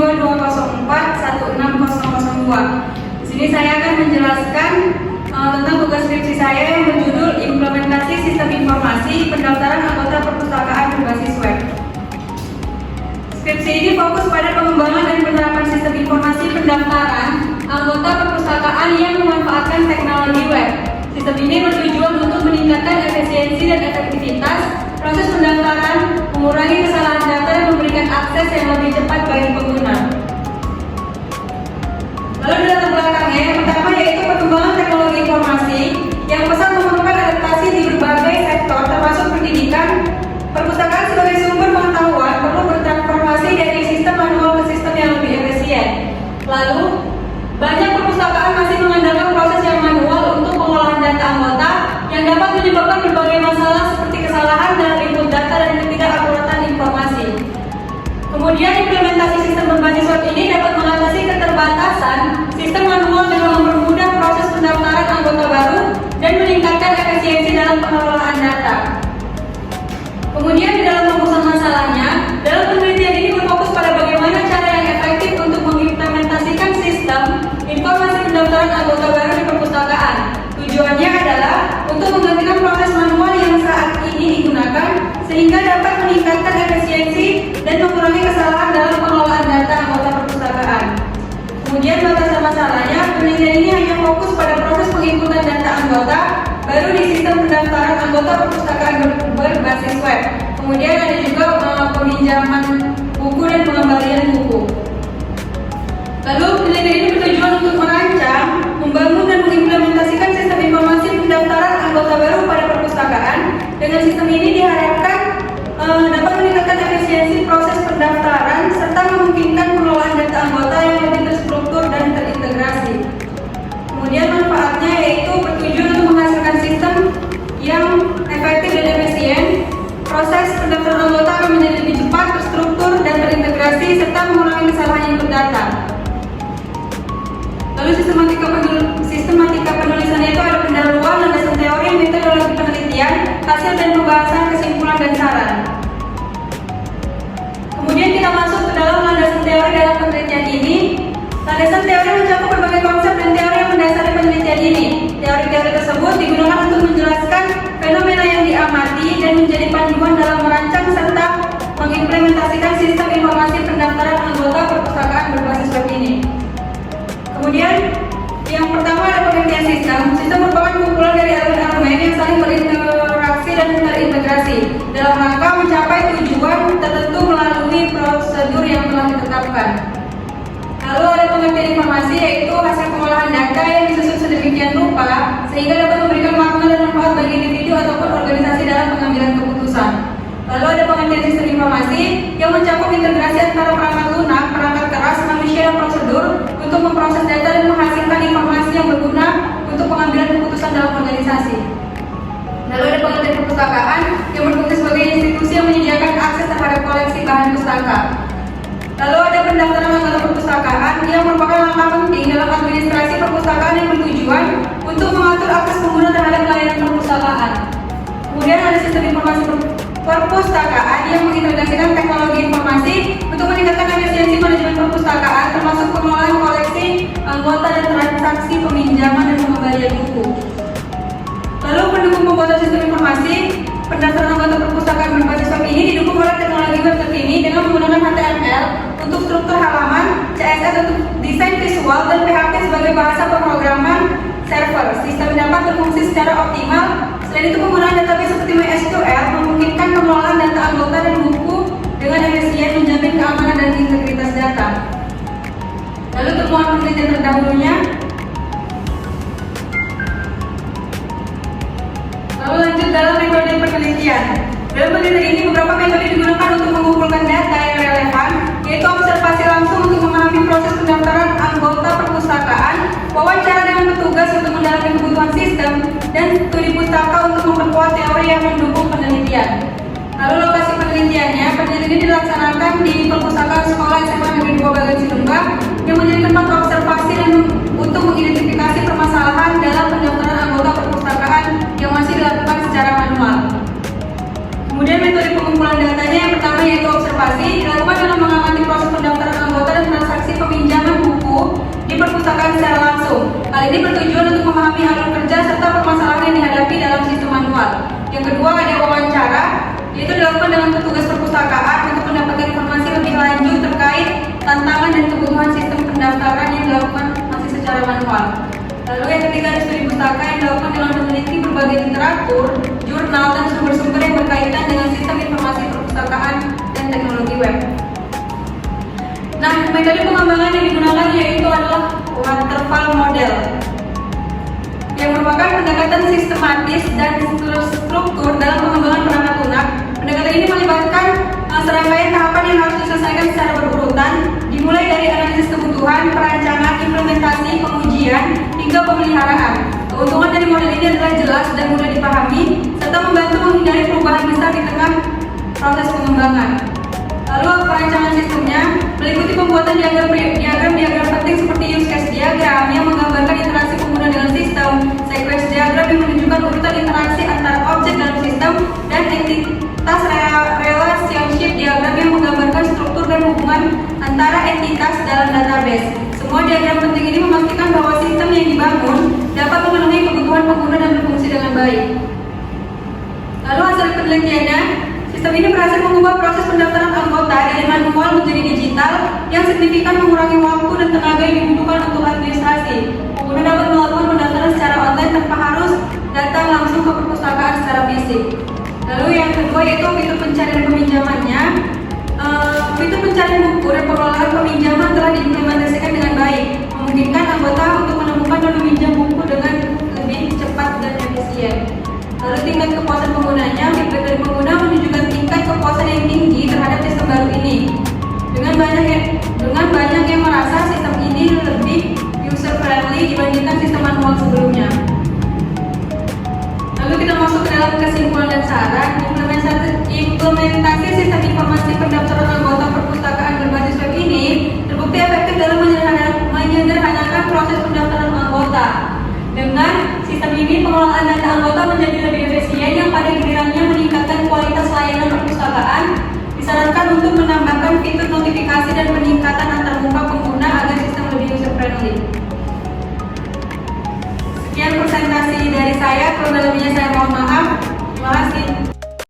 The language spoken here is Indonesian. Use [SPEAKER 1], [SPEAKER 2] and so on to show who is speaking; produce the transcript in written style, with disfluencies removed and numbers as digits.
[SPEAKER 1] 2204-16002. Di sini saya akan menjelaskan tentang tugas skripsi saya yang berjudul Implementasi Sistem Informasi Pendaftaran Anggota Perpustakaan Berbasis Web. Skripsi ini fokus pada pengembangan dan penerapan sistem informasi pendaftaran anggota perpustakaan yang memanfaatkan teknologi web. Sistem ini bertujuan untuk meningkatkan efisiensi dan efektivitas proses pendaftaran, mengurangi kesalahan data, dan memberikan akses yang lebih cepat bagi pengguna. Lalu di latar belakangnya, yang pertama yaitu perkembangan teknologi informasi yang pesat memerlukan adaptasi di berbagai sektor termasuk pendidikan. Perpustakaan sebagai sumber pengetahuan perlu bertransformasi dari sistem manual ke sistem yang lebih efisien. Lalu, banyak perpustakaan masih mengandalkan proses yang manual untuk pengolahan data anggota yang dapat menyebabkan berbagai masalah seperti kesalahan dalam input data dan ketidakakuratan informasi. Kemudian implementasi sistem berbasis web ini dapat mengatasi keterbatasan sistem manual dengan mempermudah proses pendaftaran anggota baru dan meningkatkan efisiensi dalam pengelolaan data. Kemudian di dalam rumusan masalahnya, dalam penelitian ini berfokus pada bagaimana cara yang efektif untuk mengimplementasikan sistem informasi pendaftaran anggota baru di perpustakaan. Tujuannya adalah untuk menggantikan proses manual yang saat ini digunakan sehingga dapat meningkatkan efisiensi dan mengurangi kesalahan dalam pengelolaan data anggota perpustakaan. Kemudian batasan masalahnya, penelitian ini hanya fokus pada proses penginputan data anggota baru di sistem pendaftaran anggota perpustakaan berbasis web. Kemudian ada juga peminjaman buku dan pengembalian buku. Lalu penelitian ini bertujuan untuk merancang, membangun dan mengimplementasikan sistem informasi pendaftaran anggota baru pada perpustakaan. Dengan sistem ini diharapkan dapat meningkatkan efisiensi proses pendaftaran serta memungkinkan pengelolaan data anggota yang lebih terstruktur dan terintegrasi. Kemudian manfaatnya yaitu bertujuan untuk menghasilkan sistem yang efektif dan efisien. Proses pendaftaran anggota akan menjadi lebih cepat, terstruktur, dan terintegrasi serta mengurangi kesalahan input data. Lalu sistematika penulisannya itu ada pendahuluan, landasan teori, metodologi penelitian, hasil dan pembahasan, kesimpulan dan saran. Kemudian kita masuk ke dalam landasan teori dalam penelitian ini. Landasan teori mencakup berbagai konsep dan teori yang mendasari penelitian ini. Teori-teori tersebut digunakan untuk menjelaskan fenomena yang diamati dan menjadi panduan dalam merancang serta mengimplementasikan sistem informasi pendaftaran anggota perpustakaan berbasis web ini. Kemudian yang pertama ada pengertian sistem. Sistem merupakan kumpulan dari elemen-elemen yang saling berinteraksi dan terintegrasi dalam rangka mencapai tujuan tertentu melalui prosedur yang telah ditetapkan. Lalu ada pengertian informasi yaitu hasil pengolahan data yang disusun sedemikian rupa sehingga dapat memberikan makna dan manfaat bagi individu ataupun organisasi dalam pengambilan keputusan. Lalu ada pengertian sistem informasi yang mencakup integrasi antara perangkat lunak, perangkat keras, manusia, dan prosedur untuk memproses data dan menghasilkan informasi yang berguna untuk pengambilan keputusan dalam organisasi. Lalu ada pengertian perpustakaan yang berfungsi sebagai institusi yang menyediakan akses terhadap koleksi bahan pustaka. Lalu ada pendaftaran anggota perpustakaan yang merupakan langkah penting dalam administrasi perpustakaan yang bertujuan untuk mengatur akses pengguna terhadap layanan perpustakaan. Kemudian ada sistem informasi perpustakaan yang mengintegrasikan teknologi informasi untuk meningkatkan efisiensi manajemen perpustakaan termasuk pengelolaan koleksi, anggota dan transaksi peminjaman dan pengembalian buku. Lalu pendukung pembuatan sistem informasi pendaftaran anggota perpustakaan berbasis web ini didukung oleh teknologi web terkini dengan menggunakan HTML untuk struktur halaman, CSS untuk desain visual, dan PHP sebagai bahasa pemrograman server. Sistem dapat berfungsi secara optimal. Selain itu, penggunaan database seperti MySQL memungkinkan pengelolaan data anggota dan buku dengan efisien, menjamin keamanan dan integritas data. Lalu temuan penelitian terdahulunya. Lalu lanjut dalam metode penelitian. Dalam penelitian ini beberapa metode digunakan untuk mengumpulkan data yang relevan, yaitu observasi langsung untuk memahami proses pendaftaran anggota perpustakaan, wawancara dengan petugas untuk mendalami kebutuhan sistem, dan studi pustaka untuk memperkuat teori yang mendukung penelitian. Lalu lokasi penelitiannya, penelitian ini dilaksanakan di perpustakaan sekolah SMA Negeri 2 Bagan Sinumbang yang menjadi tempat observasi dan untuk mengidentifikasi permasalahan dalam pendaftaran anggota perpustakaan yang masih dilakukan secara manual. Kemudian metode pengumpulan datanya yang pertama yaitu observasi, dilakukan dalam mengamati proses pendaftaran anggota dan perpustakaan secara langsung. Hal ini bertujuan untuk memahami alur kerja serta permasalahan yang dihadapi dalam sistem manual. Yang kedua, ada wawancara, yaitu dilakukan dengan petugas perpustakaan untuk mendapatkan informasi lebih lanjut terkait tantangan dan kebutuhan sistem pendaftaran yang dilakukan masih secara manual. Lalu yang ketiga, ada studi pustaka yang dilakukan dengan meneliti berbagai literatur, jurnal, dan sumber-sumber yang berkaitan dengan sistem informasi perpustakaan dan teknologi web. Nah, metode pengembangan yang digunakan yaitu adalah waterfall model, yang merupakan pendekatan sistematis dan struktur dalam pengembangan perangkat lunak. Pendekatan ini melibatkan serangkaian tahapan yang harus diselesaikan secara berurutan, dimulai dari analisis kebutuhan, perancangan, implementasi, pengujian, hingga pemeliharaan. Keuntungan dari model ini adalah jelas dan mudah dipahami, serta membantu menghindari perubahan besar di tengah proses pengembangan. Lalu perancangan sistemnya meliputi pembuatan diagram penting seperti use case diagram yang menggambarkan interaksi pengguna dengan sistem, sequence diagram yang menunjukkan urutan interaksi antara objek dalam sistem, dan entitas relationship diagram yang menggambarkan struktur dan hubungan antara entitas dalam database. Semua diagram penting ini memastikan bahwa sistem yang dibangun dapat memenuhi kebutuhan pengguna dan berfungsi dengan baik. Lalu hasil penelitiannya, sistem ini berhasil mengubah proses pendaftaran anggota dari manual menjadi digital yang signifikan mengurangi waktu dan tenaga yang dibutuhkan untuk administrasi. Pengguna dapat melakukan pendaftaran secara online tanpa harus datang langsung ke perpustakaan secara fisik. Lalu yang kedua yaitu fitur pencarian peminjamannya. Fitur pencarian buku dan pengelolaan peminjaman telah diimplementasikan dengan baik, memungkinkan anggota untuk menemukan dan meminjam buku dengan lebih cepat dan efisien. Lalu tingkat kepuasan penggunanya, feedback dari pengguna menunjukkan tingkat kepuasan yang tinggi terhadap sistem baru ini. Dengan banyak yang merasa sistem ini lebih user friendly dibandingkan sistem manual sebelumnya. Lalu kita masuk ke dalam kesimpulan dan saran. Implementasi sistem informasi pendaftaran anggota perpustakaan berbasis web ini terbukti efektif dalam menyederhanakan proses pendaftaran anggota. Dengan sistem ini, pengelolaan data anggota menjadi lebih efisien yang pada gilirannya meningkatkan kualitas layanan perpustakaan. Disarankan untuk menambahkan fitur notifikasi dan peningkatan antarmuka pengguna agar sistem lebih user friendly. Sekian presentasi dari saya, kurang lebihnya saya mohon maaf. Terima kasih.